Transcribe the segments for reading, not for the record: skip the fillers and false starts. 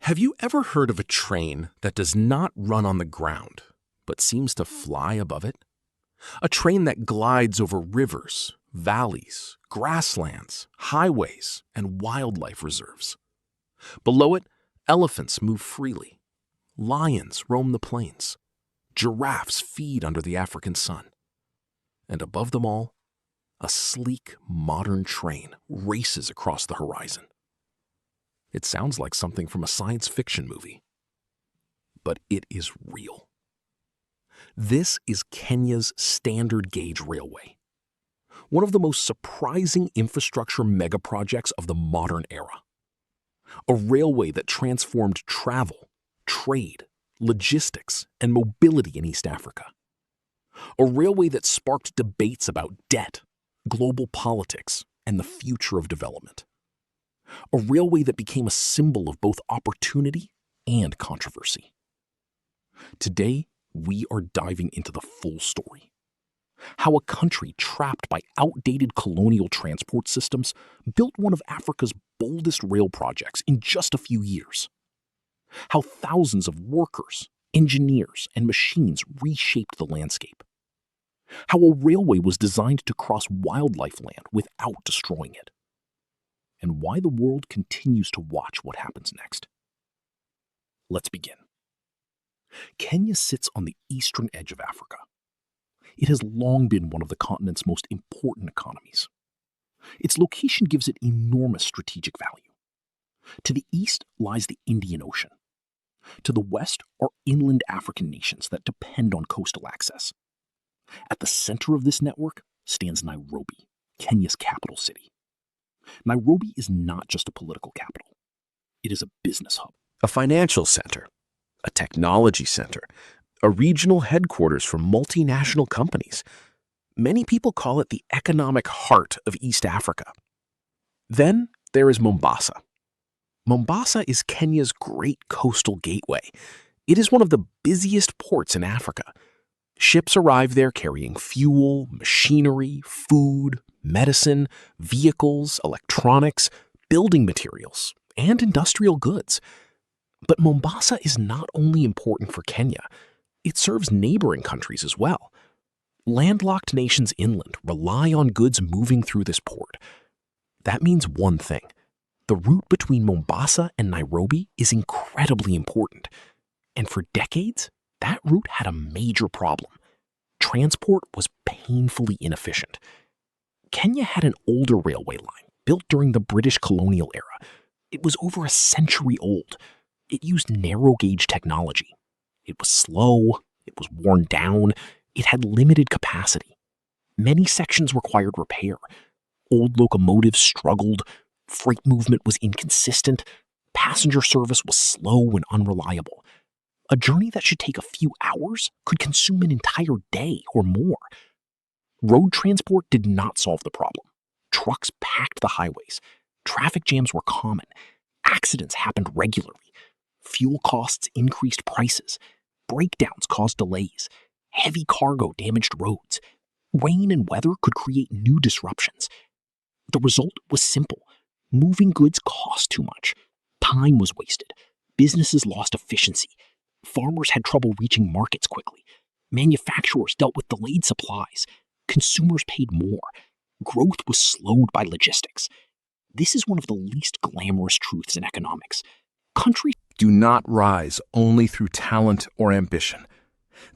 Have you ever heard of a train that does not run on the ground, but seems to fly above it? A train that glides over rivers, valleys, grasslands, highways, and wildlife reserves. Below it, elephants move freely. Lions roam the plains. Giraffes feed under the African sun. And above them all, a sleek, modern train races across the horizon. It sounds like something from a science fiction movie, but it is real. This is Kenya's standard gauge railway, one of the most surprising infrastructure megaprojects of the modern era. A railway that transformed travel, trade, logistics, and mobility in East Africa. A railway that sparked debates about debt, global politics, and the future of development. A railway that became a symbol of both opportunity and controversy. Today, we are diving into the full story. How a country trapped by outdated colonial transport systems built one of Africa's boldest rail projects in just a few years. How thousands of workers, engineers, and machines reshaped the landscape. How a railway was designed to cross wildlife land without destroying it. And why the world continues to watch what happens next. Let's begin. Kenya sits on the eastern edge of Africa. It has long been one of the continent's most important economies. Its location gives it enormous strategic value. To the east lies the Indian Ocean. To the west are inland African nations that depend on coastal access. At the center of this network stands Nairobi, Kenya's capital city. Nairobi is not just a political capital. It is a business hub. A financial center, a technology center, a regional headquarters for multinational companies. Many people call it the economic heart of East Africa. Then there is Mombasa. Mombasa is Kenya's great coastal gateway. It is one of the busiest ports in Africa. Ships arrive there carrying fuel, machinery, food, medicine, vehicles, electronics, building materials, and industrial goods. But Mombasa is not only important for Kenya, it serves neighboring countries as well. Landlocked nations inland rely on goods moving through this port. That means one thing. The route between Mombasa and Nairobi is incredibly important. And for decades, that route had a major problem. Transport was painfully inefficient. Kenya had an older railway line built during the British colonial era. It was over a century old. It used narrow gauge technology. It was slow, it was worn down, it had limited capacity. Many sections required repair. Old locomotives struggled, freight movement was inconsistent, passenger service was slow and unreliable. A journey that should take a few hours could consume an entire day or more. Road transport did not solve the problem. Trucks packed the highways. Traffic jams were common. Accidents happened regularly. Fuel costs increased prices. Breakdowns caused delays. Heavy cargo damaged roads. Rain and weather could create new disruptions. The result was simple. Moving goods cost too much. Time was wasted. Businesses lost efficiency. Farmers had trouble reaching markets quickly. Manufacturers dealt with delayed supplies. Consumers paid more. Growth was slowed by logistics. This is one of the least glamorous truths in economics. Countries Do not rise only through talent or ambition.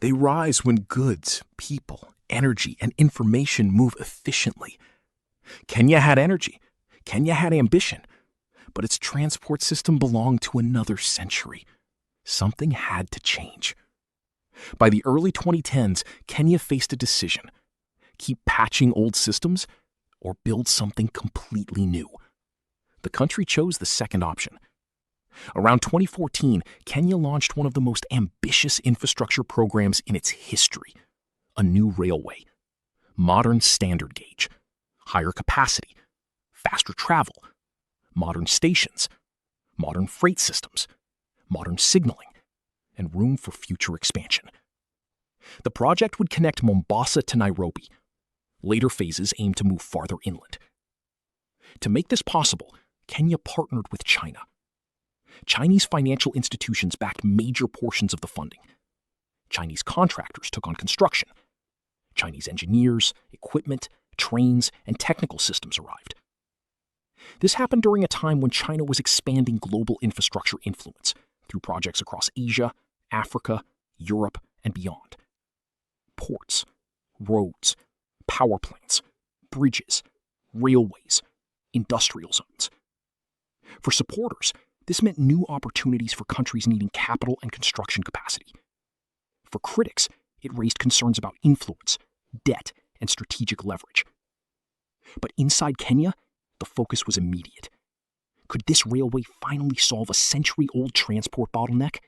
They rise when goods, people, energy, and information move efficiently. Kenya had energy. Kenya had ambition. But its transport system belonged to another century. Something had to change. By the early 2010s, Kenya faced a decision. Keep patching old systems or build something completely new. The country chose the second option. Around 2014, Kenya launched one of the most ambitious infrastructure programs in its history. A new railway, modern standard gauge, higher capacity, faster travel, modern stations, modern freight systems, modern signaling, and room for future expansion. The project would connect Mombasa to Nairobi. Later phases aimed to move farther inland. To make this possible, Kenya partnered with China. Chinese financial institutions backed major portions of the funding. Chinese contractors took on construction. Chinese engineers, equipment, trains, and technical systems arrived. This happened during a time when China was expanding global infrastructure influence through projects across Asia, Africa, Europe, and beyond. Ports, roads, power plants, bridges, railways, industrial zones. For supporters, this meant new opportunities for countries needing capital and construction capacity. For critics, it raised concerns about influence, debt, and strategic leverage. But inside Kenya, the focus was immediate. Could this railway finally solve a century-old transport bottleneck?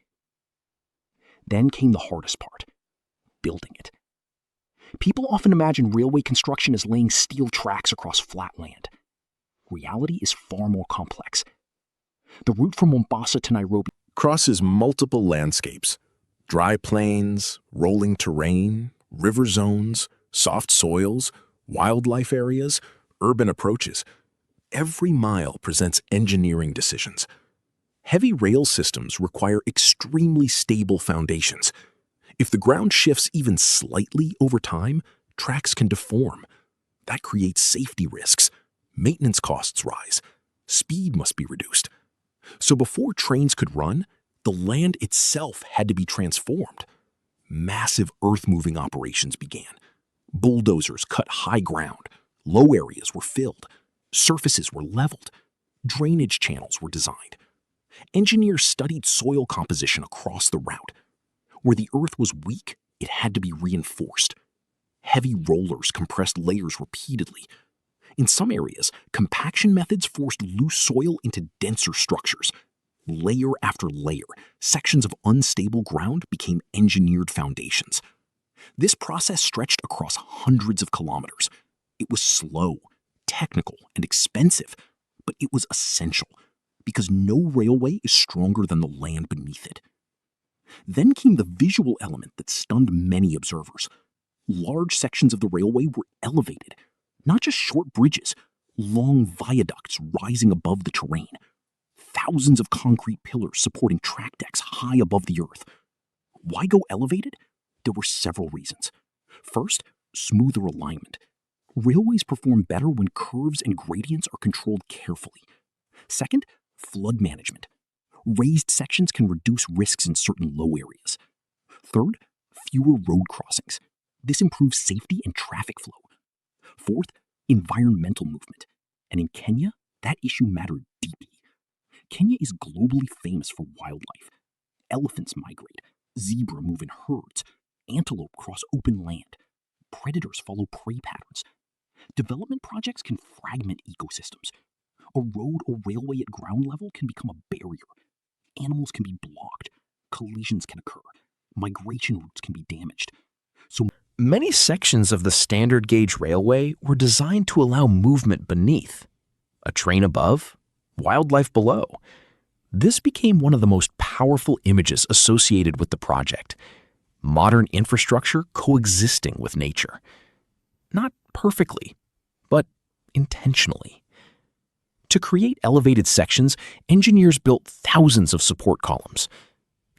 Then came the hardest part, building it. People often imagine railway construction as laying steel tracks across flat land. Reality is far more complex. The route from Mombasa to Nairobi Crosses multiple landscapes: dry plains, rolling terrain, river zones, soft soils, wildlife areas, urban approaches. Every mile presents engineering decisions. Heavy rail systems require extremely stable foundations. If the ground shifts even slightly over time, tracks can deform. That creates safety risks. Maintenance costs rise. Speed must be reduced. So before trains could run, the land itself had to be transformed. Massive earth-moving operations began. Bulldozers cut high ground. Low areas were filled. Surfaces were leveled. Drainage channels were designed. Engineers studied soil composition across the route. Where the earth was weak, it had to be reinforced. Heavy rollers compressed layers repeatedly. In some areas, compaction methods forced loose soil into denser structures. Layer after layer, sections of unstable ground became engineered foundations. This process stretched across hundreds of kilometers. It was slow, technical, and expensive, but it was essential because no railway is stronger than the land beneath it. Then came the visual element that stunned many observers. Large sections of the railway were elevated, not just short bridges, long viaducts rising above the terrain. Thousands of concrete pillars supporting track decks high above the earth. Why go elevated? There were several reasons. First, smoother alignment. Railways perform better when curves and gradients are controlled carefully. Second, flood management. Raised sections can reduce risks in certain low areas. Third, fewer road crossings. This improves safety and traffic flow. Fourth, environmental movement. And in Kenya, that issue mattered deeply. Kenya is globally famous for wildlife. Elephants migrate, zebra move in herds, antelope cross open land. Predators follow prey patterns. Development projects can fragment ecosystems. A road or railway at ground level can become a barrier. Animals can be blocked. Collisions can occur. Migration routes can be damaged. So many sections of the standard gauge railway were designed to allow movement beneath. A train above, wildlife below. This became one of the most powerful images associated with the project. Modern infrastructure coexisting with nature. Not perfectly, but intentionally. To create elevated sections, engineers built thousands of support columns.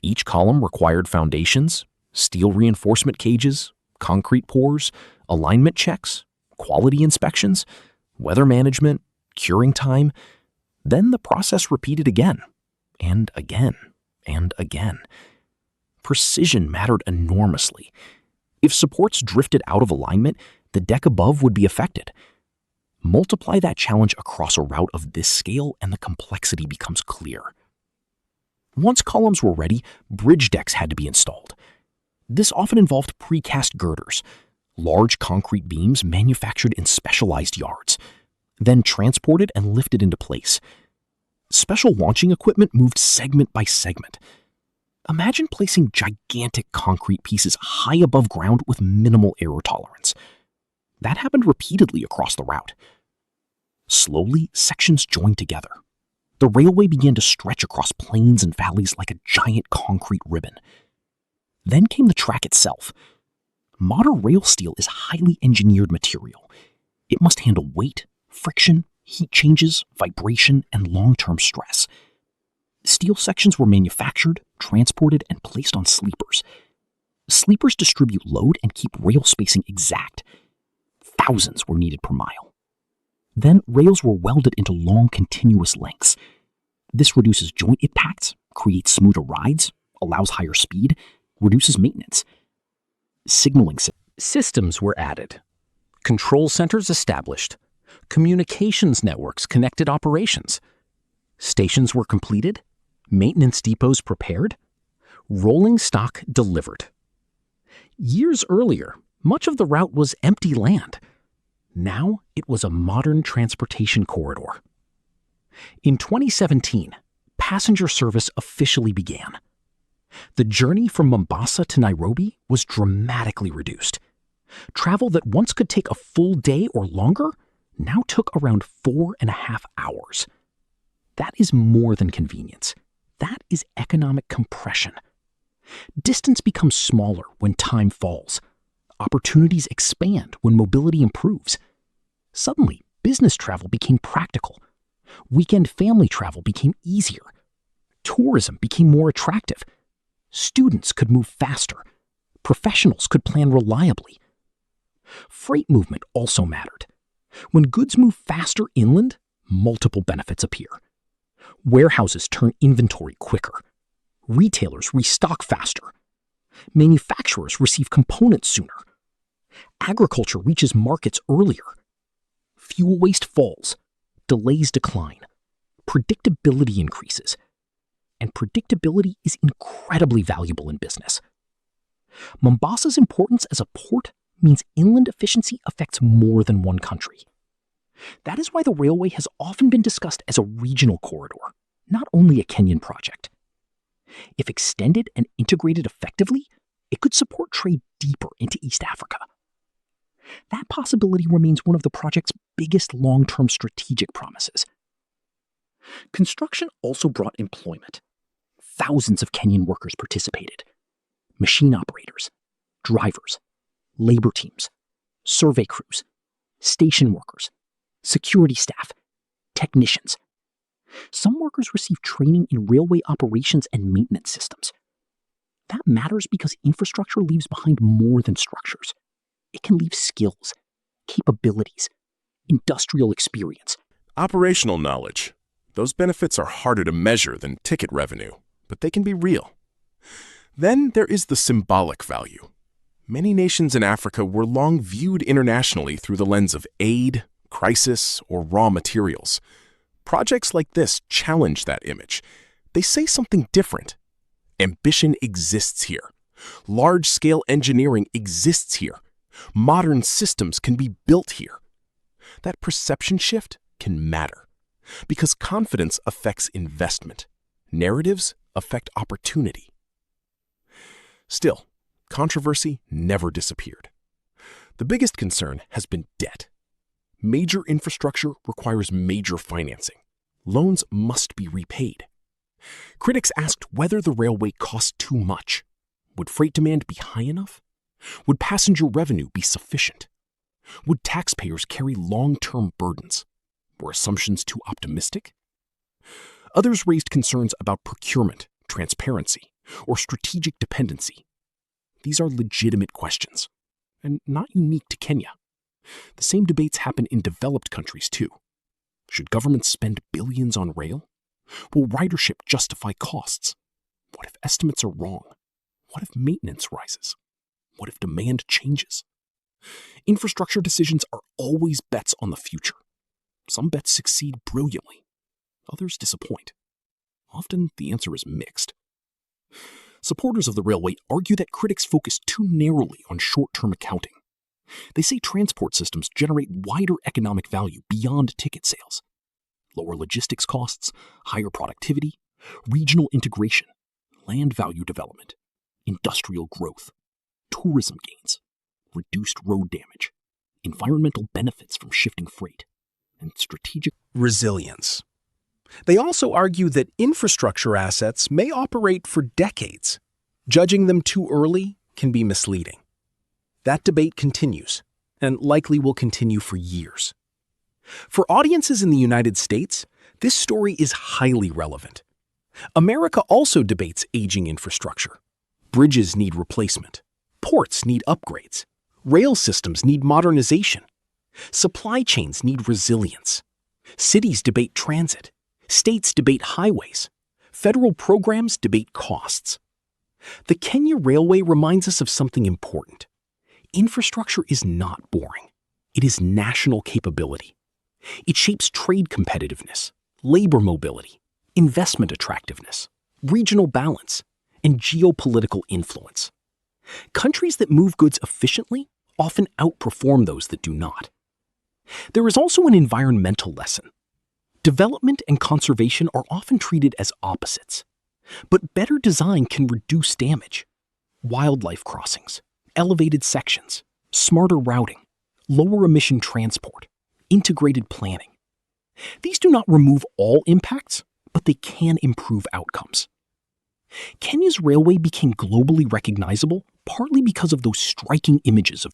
Each column required foundations, steel reinforcement cages, concrete pours, alignment checks, quality inspections, weather management, curing time. Then the process repeated again, and again, and again. Precision mattered enormously. If supports drifted out of alignment, the deck above would be affected. Multiply that challenge across a route of this scale and the complexity becomes clear. Once columns were ready, bridge decks had to be installed. This often involved precast girders, large concrete beams manufactured in specialized yards, then transported and lifted into place. Special launching equipment moved segment by segment. Imagine placing gigantic concrete pieces high above ground with minimal error tolerance. That happened repeatedly across the route. Slowly, sections joined together. The railway began to stretch across plains and valleys like a giant concrete ribbon. Then came the track itself. Modern rail steel is highly engineered material. It must handle weight, friction, heat changes, vibration, and long-term stress. This Steel sections were manufactured, transported, and placed on sleepers. Sleepers distribute load and keep rail spacing exact. Thousands were needed per mile. Then rails were welded into long, continuous lengths. This reduces joint impacts, creates smoother rides, allows higher speed, reduces maintenance. Signaling systems were added. Control centers established. Communications networks connected operations. Stations were completed. Maintenance depots prepared. Rolling stock delivered. Years earlier, much of the route was empty land. Now it was a modern transportation corridor. In 2017, passenger service officially began. The journey from Mombasa to Nairobi was dramatically reduced. Travel that once could take a full day or longer now took around 4.5 hours. That is more than convenience. That is economic compression. Distance becomes smaller when time falls. Opportunities expand when mobility improves. Suddenly, business travel became practical. Weekend family travel became easier. Tourism became more attractive. Students could move faster. Professionals could plan reliably. Freight movement also mattered. When goods move faster inland, multiple benefits appear. Warehouses turn inventory quicker. Retailers restock faster. Manufacturers receive components sooner. Agriculture reaches markets earlier. Fuel waste falls. Delays decline. Predictability increases. And predictability is incredibly valuable in business. Mombasa's importance as a port means inland efficiency affects more than one country. That is why the railway has often been discussed as a regional corridor, not only a Kenyan project. If extended and integrated effectively, it could support trade deeper into East Africa. That possibility remains one of the project's biggest long-term strategic promises. Construction also brought employment. Thousands of Kenyan workers participated. Machine operators, drivers, labor teams, survey crews, station workers, security staff, technicians. Some workers receive training in railway operations and maintenance systems. That matters because infrastructure leaves behind more than structures. It can leave skills, capabilities, industrial experience. Operational knowledge. Those benefits are harder to measure than ticket revenue, but they can be real. Then there is the symbolic value. Many nations in Africa were long viewed internationally through the lens of aid, crisis, or raw materials. Projects like this challenge that image. They say something different. Ambition exists here. Large-scale engineering exists here. Modern systems can be built here. That perception shift can matter because confidence affects investment. Narratives affect opportunity. Still, controversy never disappeared. The biggest concern has been debt. Major infrastructure requires major financing. Loans must be repaid. Critics asked whether the railway cost too much. Would freight demand be high enough? Would passenger revenue be sufficient? Would taxpayers carry long-term burdens? Were assumptions too optimistic? Others raised concerns about procurement, transparency, or strategic dependency. These are legitimate questions, and not unique to Kenya. The same debates happen in developed countries too. Should governments spend billions on rail? Will ridership justify costs? What if estimates are wrong? What if maintenance rises? What if demand changes? Infrastructure decisions are always bets on the future. Some bets succeed brilliantly. Others disappoint. Often the answer is mixed. Supporters of the railway argue that critics focus too narrowly on short-term accounting. They say transport systems generate wider economic value beyond ticket sales. Lower logistics costs, higher productivity, regional integration, land value development, industrial growth, tourism gains, reduced road damage, environmental benefits from shifting freight, and strategic resilience. They also argue that infrastructure assets may operate for decades. Judging them too early can be misleading. That debate continues, and likely will continue for years. For audiences in the United States, this story is highly relevant. America also debates aging infrastructure. Bridges need replacement. Ports need upgrades. Rail systems need modernization. Supply chains need resilience. Cities debate transit. States debate highways. Federal programs debate costs. The Kenya Railway reminds us of something important. Infrastructure is not boring. It is national capability. It shapes trade competitiveness, labor mobility, investment attractiveness, regional balance, and geopolitical influence. Countries that move goods efficiently often outperform those that do not. There is also an environmental lesson. Development and conservation are often treated as opposites, but better design can reduce damage. Wildlife crossings, elevated sections, smarter routing, lower emission transport, integrated planning. These do not remove all impacts, but they can improve outcomes. Kenya's railway became globally recognizable partly because of those striking images of